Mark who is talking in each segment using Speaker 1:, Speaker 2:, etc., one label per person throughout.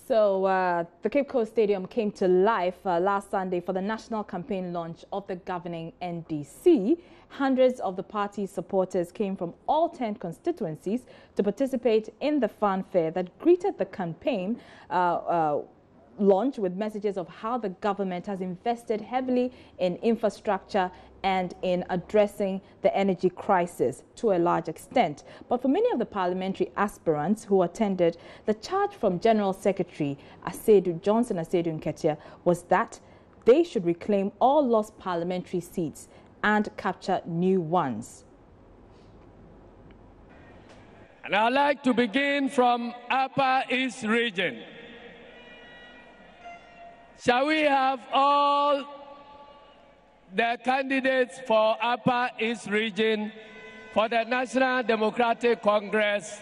Speaker 1: So the Cape Coast Stadium came to life last Sunday for the national campaign launch of the governing NDC. Hundreds of the party's supporters came from all 10 constituencies to participate in the fanfare that greeted the campaign launch with messages of how the government has invested heavily in infrastructure and in addressing the energy crisis to a large extent. But for many of the parliamentary aspirants who attended, the charge from General Secretary Johnson Asiedu Nketia was that they should reclaim all lost parliamentary seats and capture new ones.
Speaker 2: And I'd like to begin from Upper East Region. Shall we have all the candidates for Upper East Region for the National Democratic Congress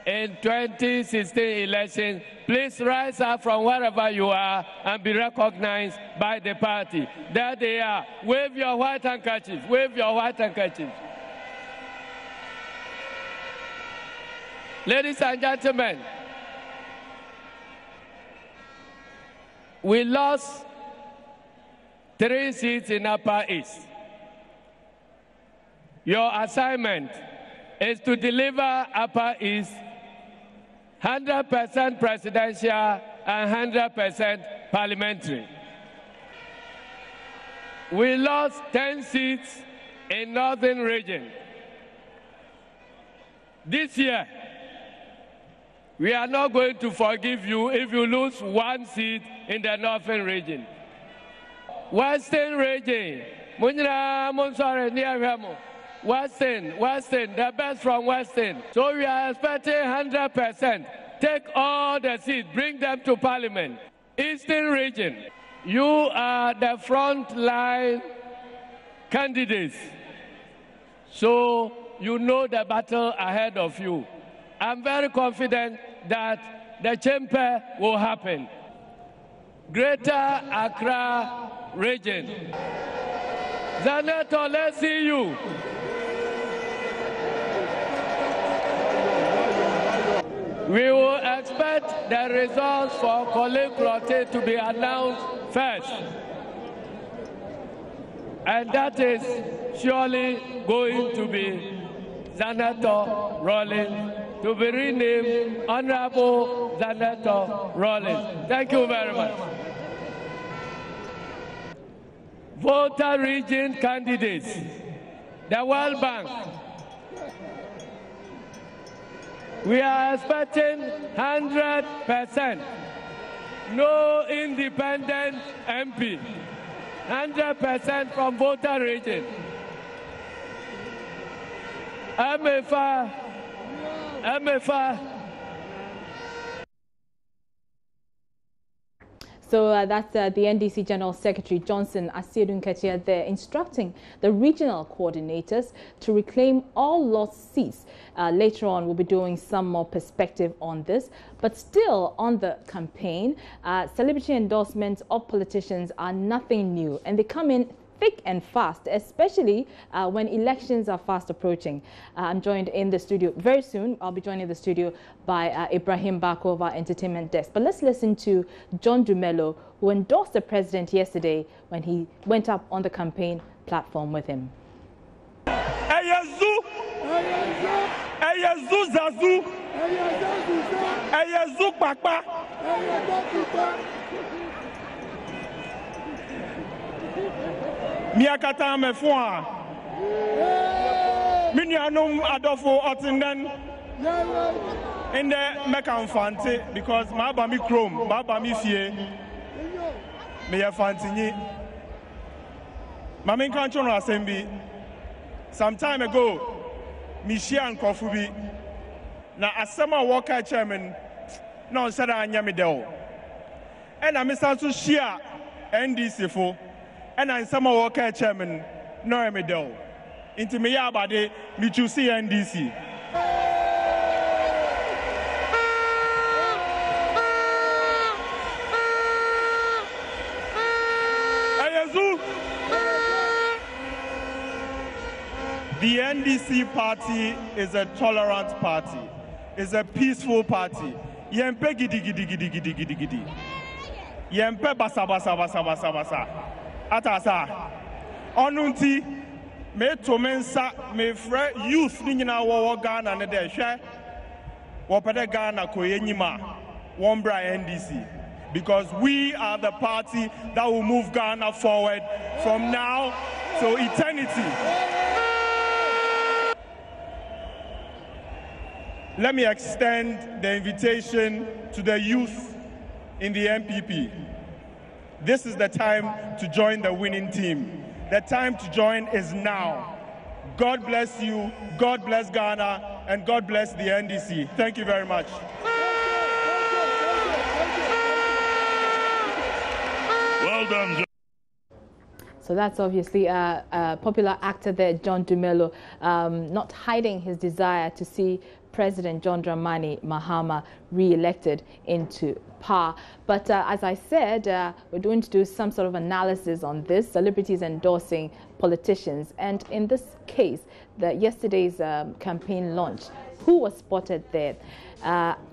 Speaker 2: in 2016 elections? Please rise up from wherever you are and be recognized by the party. There they are. Wave your white handkerchief. Wave your white handkerchief. Ladies and gentlemen, we lost 3 seats in Upper East. Your assignment is to deliver Upper East 100% presidential and 100% parliamentary. We lost 10 seats in Northern Region. This year, we are not going to forgive you if you lose 1 seat in the Northern Region. Western Region, Western, the best from Western. So we are expecting 100%. Take all the seats, bring them to Parliament. Eastern Region, you are the front line candidates. So you know the battle ahead of you. I'm very confident that the chamber will happen. Greater Accra Region. Zaneto, let's see you. We will expect the results for Colin Clotet to be announced first. And that is surely going to be Zaneto Rollins, to be renamed Honorable Zaneto Rollins. Thank you very much. Volta Region candidates, the World Bank. We are expecting 100%. No independent MP. 100% from Volta Region. MFA.
Speaker 1: So that's the NDC General Secretary Johnson Asiedu Nketia there instructing the regional coordinators to reclaim all lost seats. Later on, we'll be doing some more perspective on this. But still on the campaign, celebrity endorsements of politicians are nothing new, and they come in thick and fast, especially when elections are fast approaching. I'm joined in the studio very soon. I'll be joining the studio by Ibrahim Bako of our entertainment desk. But let's listen to John Dumelo, who endorsed the president yesterday when he went up on the campaign platform with him.
Speaker 3: Miakata mefua Minyanum adofo otinden in the Mekan Fanti because my bami chrome, my bami fie me ya fantini. Mamin kanchono assembly some time ago, Michia and Kofubi na asema Walker chairman no said anyame deo. And I miss to share NDC for and I'm some Walker chairman, no medal. Into me abade, me choose NDC. The NDC party is a tolerant party, is a peaceful party, Yempe gidi gidi gidi gidi gidi gidi. Yempe basa basa basa basa basa. Atasa. Onunti me tomensa me fre youth ni nyina wo Ghana ne de hwe. Wo pede Ghana ko yenyima. One bra NDC. Because we are the party that will move Ghana forward from now to eternity. Let me extend the invitation to the youth in the MPP. This is the time to join the winning team. The time to join is now. God bless you, God bless Ghana, and God bless the NDC. Thank you very much.
Speaker 2: Well done, John.
Speaker 1: So that's obviously a popular actor there, John Dumelo, not hiding his desire to see President John Dramani Mahama re-elected into power. But as I said, we're going to do some sort of analysis on this, celebrities endorsing politicians. And in this case, yesterday's campaign launch, who was spotted there?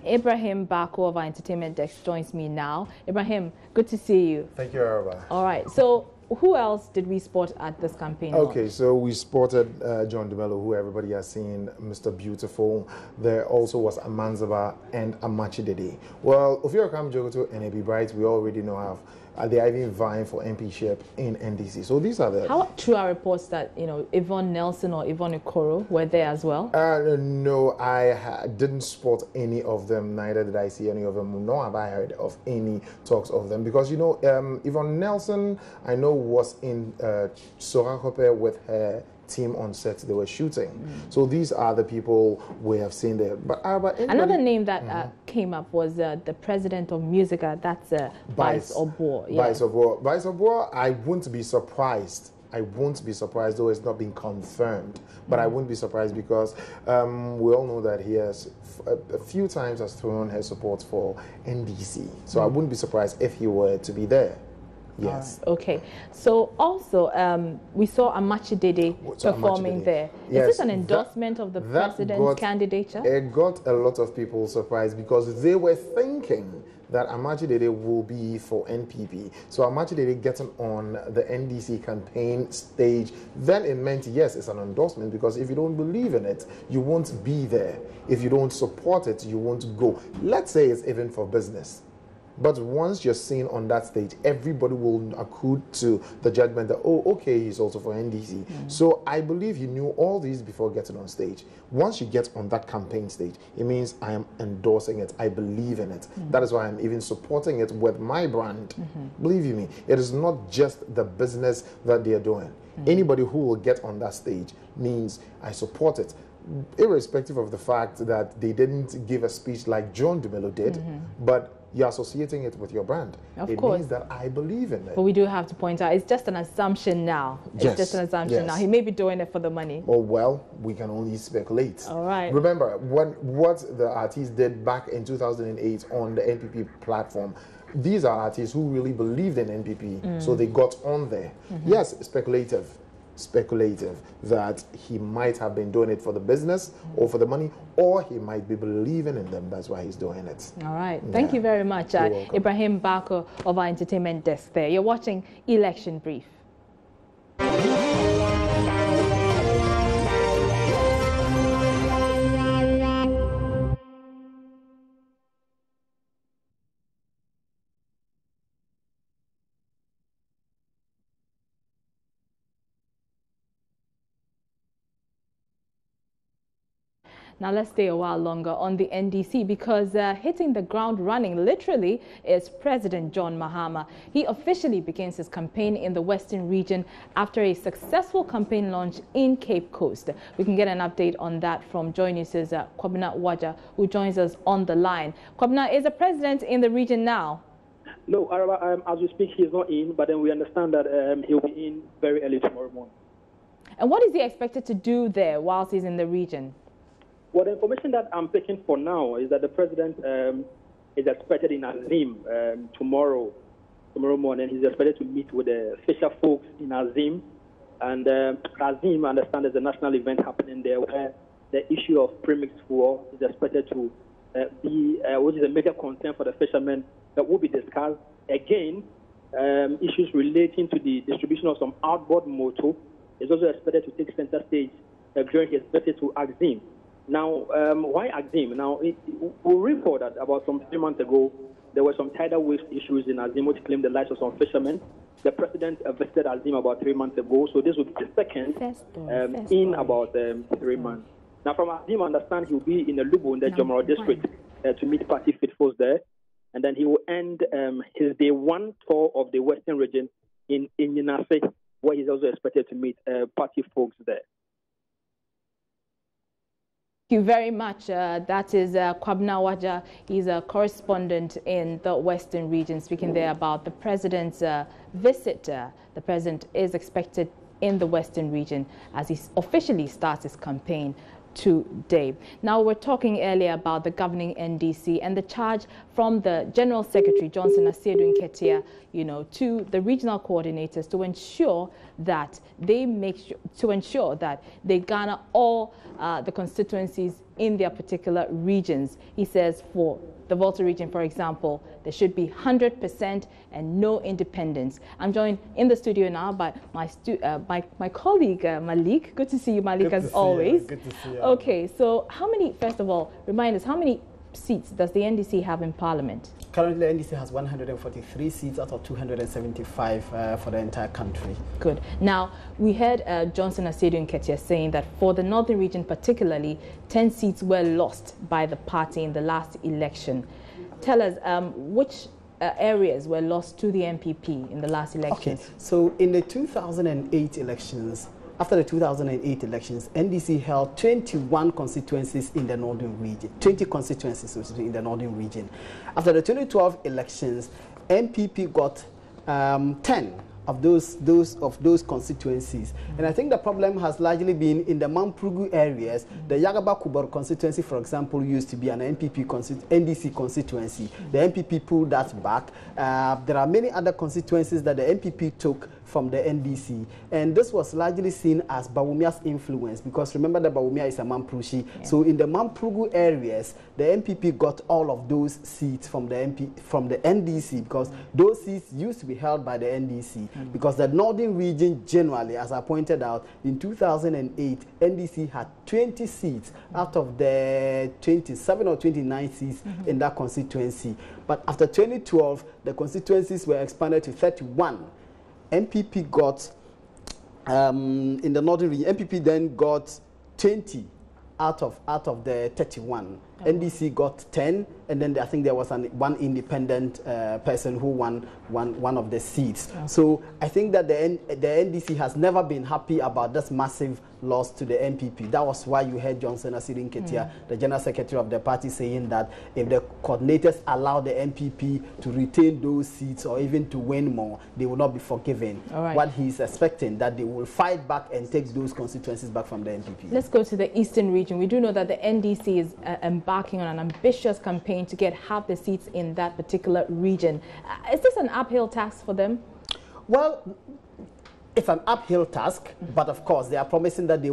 Speaker 1: Ibrahim Bako of our entertainment desk joins me now. Ibrahim, good to see you.
Speaker 4: Thank you, Araba.
Speaker 1: All right. So who else did we spot at this campaign
Speaker 4: Okay,
Speaker 1: launch?
Speaker 4: so we spotted John Dumelo, who everybody has seen, Mr. Beautiful. There also was Amanzaba and Amachidede. Well, Ophir Kam Jogoto and Ebi Bright, we already know have. They are even vying for MPship in NDC. So these are the...
Speaker 1: How true are reports that, Yvonne Nelson or Yvonne Okoro were there as well?
Speaker 4: No, I didn't spot any of them. Neither did I see any of them. Nor have I heard of any talks of them. Because, Yvonne Nelson, I know, was in Sorakope with her team on set. They were shooting. So these are the people we have seen there. But
Speaker 1: another name that came up was the president of Musica. That's Bice Obour. Yeah.
Speaker 4: Bice Obour. Bice Obour, I wouldn't be surprised. I won't be surprised, though it's not been confirmed. But I wouldn't be surprised because we all know that he has a few times has thrown her support for NDC. So I wouldn't be surprised if he were to be there. Yes.
Speaker 1: Okay. So also, we saw Amachidede performing there.
Speaker 4: Yes,
Speaker 1: is this an endorsement of the president's candidature?
Speaker 4: It got a lot of people surprised because they were thinking that Amachidede will be for NPP. So Amachidede getting on the NDC campaign stage, then it meant, yes, it's an endorsement, because if you don't believe in it, you won't be there. If you don't support it, you won't go. Let's say it's even for business. But once you're seen on that stage, everybody will accrue to the judgment that, oh, okay, he's also for NDC. So I believe he knew all these before getting on stage. Once you get on that campaign stage, it means I am endorsing it. I believe in it. That is why I'm even supporting it with my brand. Believe you me, it is not just the business that they are doing. Anybody who will get on that stage means I support it. Irrespective of the fact that they didn't give a speech like John Dumelo did, but you're associating it with your brand.
Speaker 1: Of
Speaker 4: course. It means that I believe in it.
Speaker 1: But we do have to point out, it's just an assumption now. It's just an assumption now. He may be doing it for the money.
Speaker 4: Oh, well, we can only speculate.
Speaker 1: All right.
Speaker 4: Remember, what the artist did back in 2008 on the NPP platform, these are artists who really believed in NPP, so they got on there. Yes, speculative that he might have been doing it for the business or for the money, or he might be believing in them. That's why he's doing it.
Speaker 1: All right. Thank you very much, Ibrahim Bako of our entertainment desk there. You're watching Election Brief. Now let's stay a while longer on the NDC, because hitting the ground running literally is President John Mahama. He officially begins his campaign in the Western region after a successful campaign launch in Cape Coast. We can get an update on that from Joy News' Kwabena Waja, who joins us on the line. Kwabena, is the president in the region now?
Speaker 5: No, as we speak, he's not in, but then we understand that he'll be in very early tomorrow morning.
Speaker 1: And what is he expected to do there whilst he's in the region?
Speaker 5: Well, the information that I'm picking for now is that the president is expected in Azim tomorrow morning. He's expected to meet with the fisher folks in Azim. And Azim, I understand, there's a national event happening there where the issue of premixed fuel is expected to which is a major concern for the fishermen, that will be discussed. Again, issues relating to the distribution of some outboard motor is also expected to take center stage during his visit to Axim. Now, why Axim? Now, we report that about some 3 months ago, there were some tidal wave issues in Axim which claimed the lives of some fishermen. The president visited Axim about 3 months ago, so this will be the second in about 3 months. Now, from Axim, I understand he will be in the Lubu in the Jomoro district to meet party faithfuls there, and then he will end his day one tour of the Western region in Yinase, where he's also expected to meet party folks there.
Speaker 1: Thank you very much. That is Kwabna Waja. He's a correspondent in the Western region, speaking there about the president's visit. The president is expected in the Western region as he officially starts his campaign today. Now, we're talking earlier about the governing NDC and the charge from the General Secretary, Johnson Asiedu Nketia, to the regional coordinators to ensure that they they garner all the constituencies in their particular regions. He says for the Volta region, for example, there should be 100% and no independence. I'm joined in the studio now by my colleague Malik. Good to see you, Malik, as always.
Speaker 6: Good to see you.
Speaker 1: Okay, so first of all, remind us, how many seats does the NDC have in Parliament?
Speaker 6: Currently, NDC has 143 seats out of 275 for the entire country.
Speaker 1: Good. Now, we heard Johnson Asiedu Nketia saying that for the Northern region particularly, 10 seats were lost by the party in the last election. Tell us which areas were lost to the NPP in the last election.
Speaker 6: Okay, so in the 2008 elections, after the 2008 elections, NDC held 21 constituencies in the Northern region, 20 constituencies in the Northern region. After the 2012 elections, NPP got 10 of those constituencies. And I think the problem has largely been in the Mamprugu areas. The Yagaba Kubar constituency, for example, used to be an NDC constituency. The NPP pulled that back. There are many other constituencies that the NPP took from the NDC. And this was largely seen as Bawumia's influence, because remember that Bawumia is a Mamprushi. Yeah. So in the Mamprugu areas, the NPP got all of those seats from the NDC, because those seats used to be held by the NDC. Because the Northern region generally, as I pointed out, in 2008, NDC had 20 seats out of the 27 or 29 seats in that constituency. But after 2012, the constituencies were expanded to 31. NPP got, in the Northern region, NPP then got 20 out of the 31. NDC got 10, and then I think there was one independent person who won one of the seats. Okay. So I think that the NDC has never been happy about this massive loss to the NPP. That was why you heard Johnson Asiedu Nketia, the General Secretary of the party, saying that if the coordinators allow the NPP to retain those seats or even to win more, they will not be forgiven. Right. What he's expecting, that they will fight back and take those constituencies back from the NPP.
Speaker 1: Let's go to the Eastern region. We do know that the NDC is embarking on an ambitious campaign to get half the seats in that particular region. Is this an uphill task for them?
Speaker 6: Well, it's an uphill task, but of course they are promising that they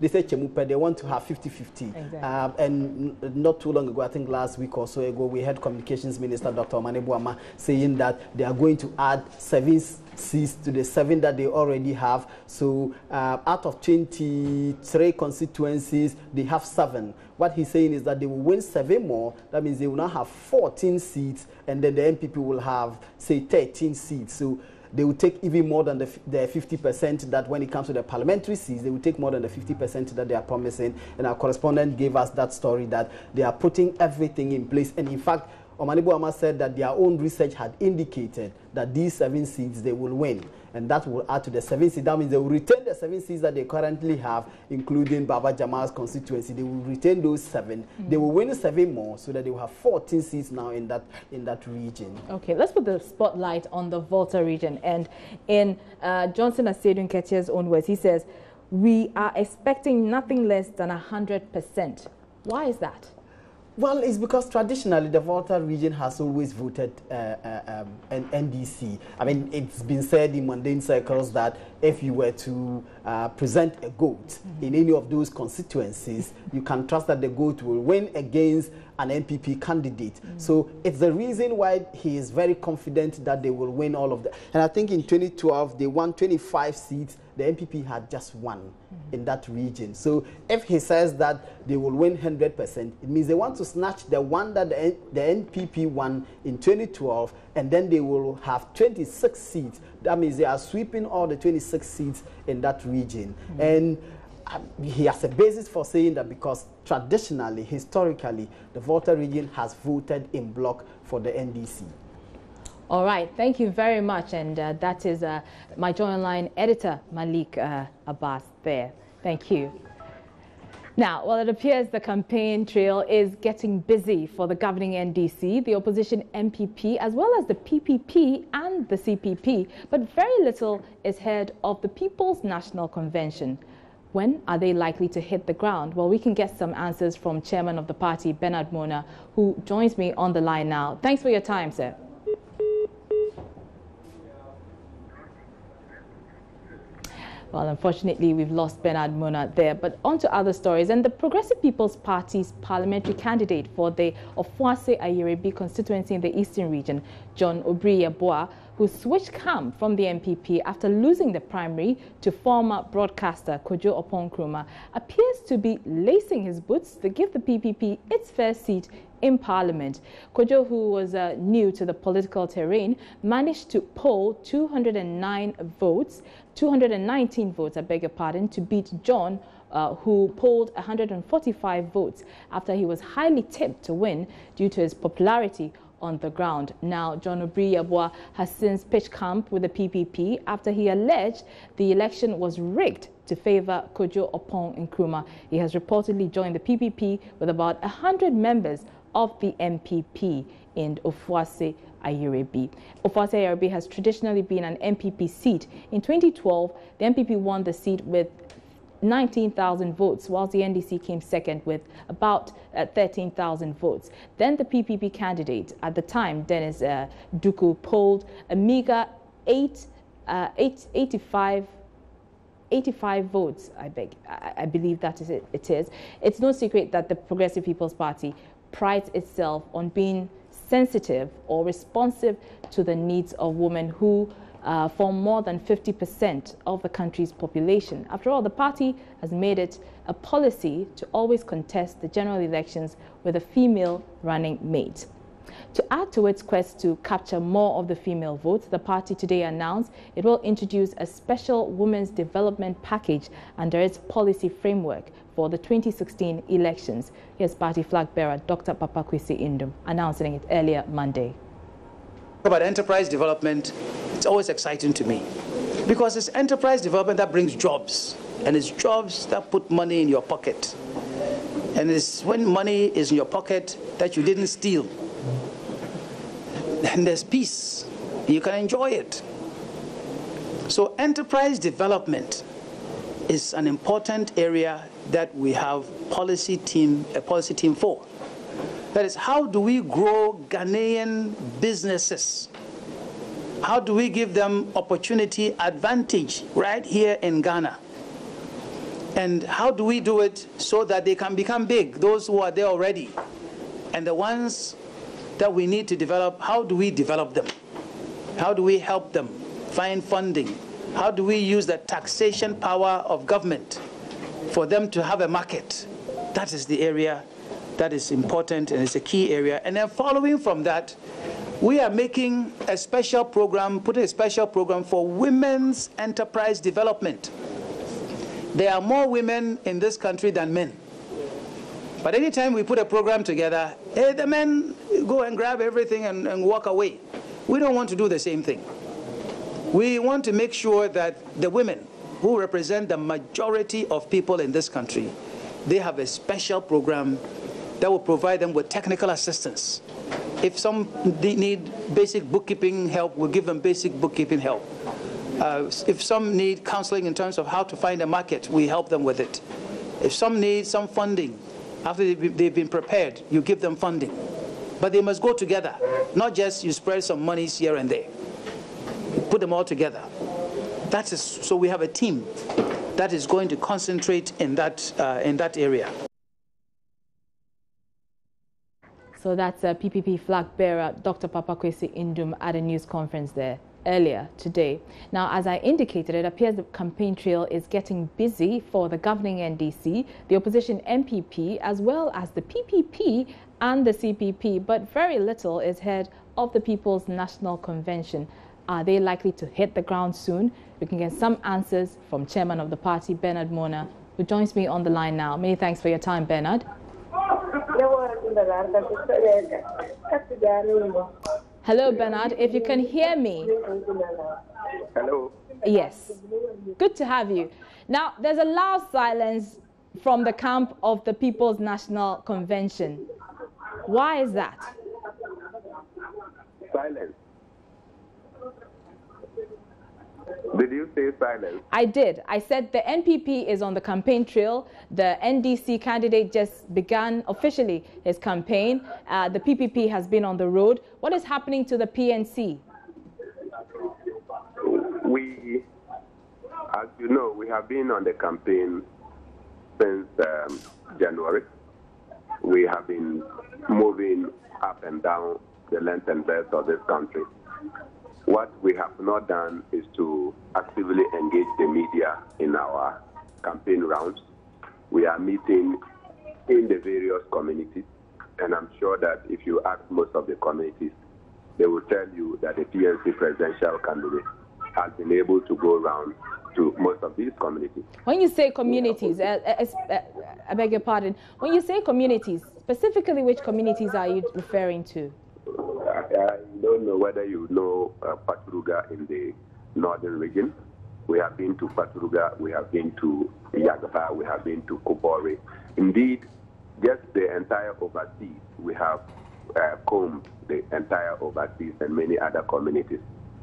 Speaker 6: say Chemupe, they want to have 50-50. Exactly. And not too long ago, I think last week or so ago, we had Communications Minister Dr. Omanebuama saying that they are going to add 7 seats to the 7 that they already have. So out of 23 constituencies, they have 7. What he's saying is that they will win 7 more. That means they will now have 14 seats, and then the NPP will have, say, 13 seats. So they will take even more than the 50% that when it comes to the parliamentary seats, they will take more than the 50% that they are promising. And our correspondent gave us that story that they are putting everything in place. And in fact, Omanibuama said that their own research had indicated that these 7 seats they will win. And that will add to the 7 seats. That means they will retain the 7 seats that they currently have, including Baba Jamal's constituency. They will retain those 7. They will win 7 more, so that they will have 14 seats now in that region. Okay, let's put the spotlight on the Volta region. And in Johnson Asiedu Nketia's own words, he says, we are expecting nothing less than 100%. Why is that? Well, it's because traditionally the Volta region has always voted an NDC. I mean, it's been said in mundane circles that if you were to present a goat in any of those constituencies, you can trust that the goat will win against an MPP candidate. So it's the reason why he is very confident that they will win all of that. And I think in 2012, they won 25 seats. The MPP had just one in that region. So if he says that they will win 100%, it means they want to snatch the one that the NPP won in 2012, and then they will have 26 seats. That means they are sweeping all the 26 seats in that region. And he has a basis for saying that because traditionally, historically, the Volta region has voted in bloc for the NDC.
Speaker 1: All right, thank you very much. And that is my Joy Online editor, Malik Abbas there. Thank you. Now, well, it appears the campaign trail is getting busy for the governing NDC, the opposition MPP, as well as the PPP and the CPP. But very little is heard of the People's National Convention. When are they likely to hit the ground? Well, we can get some answers from Chairman of the party, Bernard Mona, who joins me on the line now. Thanks for your time, sir. Well, unfortunately, we've lost Bernard Mona there. But on to other stories. And the Progressive People's Party's parliamentary candidate for the Ofuase Ayerebi constituency in the Eastern Region, John Mahama, who switched camp from the MPP after losing the primary to former broadcaster Kojo Oppong-Nkrumah, appears to be lacing his boots to give the PPP its first seat in Parliament. Kojo, who was new to the political terrain, managed to poll 219 votes, I beg your pardon, to beat John, who polled 145 votes after he was highly tipped to win due to his popularity on the ground. Now, John Mahama has since pitched camp with the PPP after he alleged the election was rigged to favor Kojo Oppong-Nkrumah. He has reportedly joined the PPP with about 100 members of the MPP in Ofuase Ayerebi. Ofuase Ayerebi has traditionally been an MPP seat. In 2012, the MPP won the seat with 19,000 votes, whilst the NDC came second with about 13,000 votes. Then the PPP candidate at the time, Dennis Duku, polled a meager 85 votes, I believe that is it is. It's no secret that the Progressive People's Party prides itself on being sensitive or responsive to the needs of women who form more than 50% of the country's population. After all, the party has made it a policy to always contest the general elections with a female running mate. To add to its quest to capture more of the female votes, the party today announced it will introduce a special women's development package under its policy framework for the 2016 elections. Here's party flag bearer Dr. Papakwesi Indum announcing it earlier Monday.
Speaker 7: About enterprise development, it's always exciting to me because it's enterprise development that brings jobs, and it's jobs that put money in your pocket. And it's when money is in your pocket that you didn't steal. And there's peace. You can enjoy it. So enterprise development is an important area that we have a policy team for. That is, how do we grow Ghanaian businesses? How do we give them opportunity advantage right here in Ghana? And how do we do it so that they can become big, those who are there already? And the ones that we need to develop, how do we develop them? How do we help them find funding? How do we use the taxation power of government for them to have a market? That is the area that is important, and it's a key area. And then following from that, we are making a special program, putting a special program for women's enterprise development. There are more women in this country than men. But anytime we put a program together, the men go and grab everything and walk away. We don't want to do the same thing. We want to make sure that the women who represent the majority of people in this country, they have a special program that will provide them with technical assistance. If some need basic bookkeeping help, we'll give them basic bookkeeping help. If some need counseling in terms of how to find a market, we help them with it. If some need some funding, after they've been prepared, you give them funding. But they must go together, not just you spread some monies here and there. Put them all together. So we have a team that is going to concentrate in that area.
Speaker 1: So that's PPP flag bearer Dr. Papakwesi Indum at a news conference there earlier today. Now, as I indicated, it appears the campaign trail is getting busy for the governing NDC, the opposition MPP, as well as the PPP and the CPP, but very little is heard of the People's National Convention. Are they likely to hit the ground soon? We can get some answers from chairman of the party, Bernard Mona, who joins me on the line now. Many thanks for your time, Bernard. Hello, Bernard. If you can hear me.
Speaker 8: Hello.
Speaker 1: Yes. Good to have you. Now, there's a loud silence from the camp of the People's National Convention. Why is that?
Speaker 8: Silence. Did you say silence?
Speaker 1: I did. I said the NPP is on the campaign trail. The NDC candidate just began officially his campaign. The PPP has been on the road. What is happening to the PNC?
Speaker 8: We, as you know, we have been on the campaign since January. We have been moving up and down the length and breadth of this country. What we have not done is to actively engage the media in our campaign rounds. We are meeting in the various communities, and I'm sure that if you ask most of the communities, they will tell you that the PNC presidential candidate has been able to go around to most of these communities.
Speaker 1: When you say communities, I beg your pardon, when you say communities, specifically which communities are you referring to?
Speaker 8: I don't know whether you know Paturuga in the northern region. We have been to Paturuga, we have been to Yagaba, we have been to Kubori. Indeed, just the entire overseas, we have combed the entire overseas and many other communities.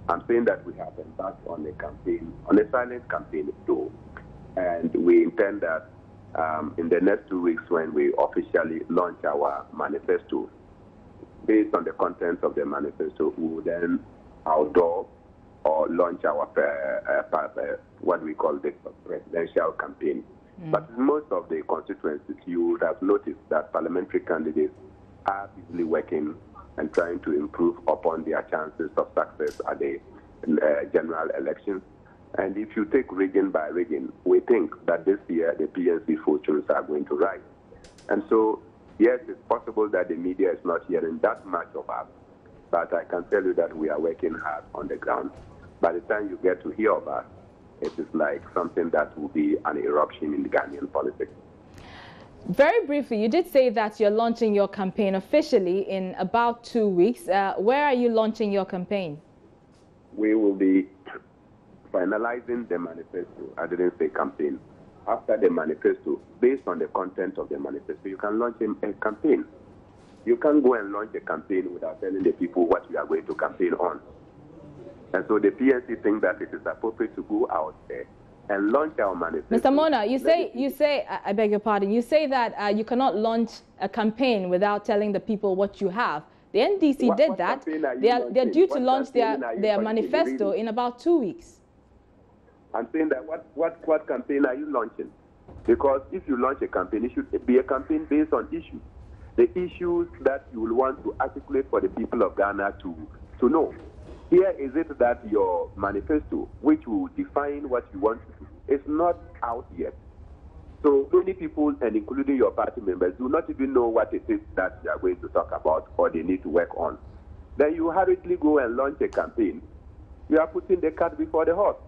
Speaker 8: I'm saying that we have embarked on a campaign, on a silent campaign though, and we intend that in the next 2 weeks when we officially launch our manifesto, based on the contents of the manifesto, we will then outdoor or launch our what we call the presidential campaign. But most of the constituencies, you would have noticed that parliamentary candidates are busily working and trying to improve upon their chances of success at the general elections. And if you take region by region, we think that this year the PNC fortunes are going to rise. And so, yes, it's possible that the media is not hearing that much of us, but I can tell you that we are working hard on the ground. By the time you get to hear of us, it is like something that will be an eruption in the Ghanaian politics.
Speaker 1: Very briefly, you did say that you're launching your campaign officially in about 2 weeks. Where are you launching your campaign?
Speaker 8: We will be finalizing the manifesto. I didn't say campaign. After the manifesto, based on the content of the manifesto, you can launch a campaign. You can't go and launch a campaign without telling the people what we are going to campaign on. And so the PNC think that it is appropriate to go out there and launch our manifesto.
Speaker 1: Mr. Mona, you say, I beg your pardon, you say that you cannot launch a campaign without telling the people what you have. The NDC did that. They're due to launch their manifesto in about 2 weeks.
Speaker 8: I'm saying that what campaign are you launching? Because if you launch a campaign, it should be a campaign based on issues. The issues that you will want to articulate for the people of Ghana to know. Here is it that your manifesto, which will define what you want to do, is not out yet. So many people, and including your party members, do not even know what it is that you are going to talk about or they need to work on. Then you hurriedly go and launch a campaign. You are putting the cart before the horse.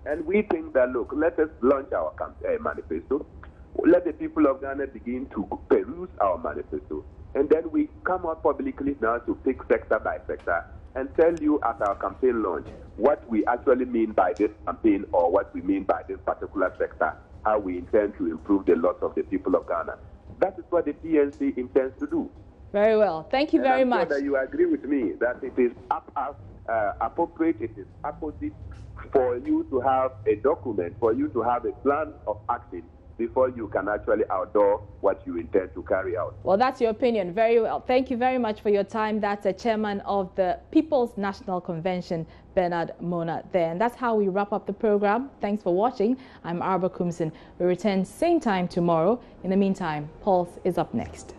Speaker 8: And we think that, look, let us launch our manifesto. Let the people of Ghana begin to peruse our manifesto. And then we come out publicly now to pick sector by sector and tell you at our campaign launch what we actually mean by this campaign or what we mean by this particular sector, how we intend to improve the lot of the people of Ghana. That is what the PNC intends to do.
Speaker 1: Very well. Thank you very much.
Speaker 8: I'm sure that you agree with me that it is appropriate, it is apposite for you to have a document, for you to have a plan of action before you can actually outdoor what you intend to carry out.
Speaker 1: Well, that's your opinion. Very well. Thank you very much for your time. That's a chairman of the People's National Convention, Bernard Mona there. And that's how we wrap up the program. Thanks for watching. I'm Arba Kumsin. We return same time tomorrow. In the meantime, Pulse is up next.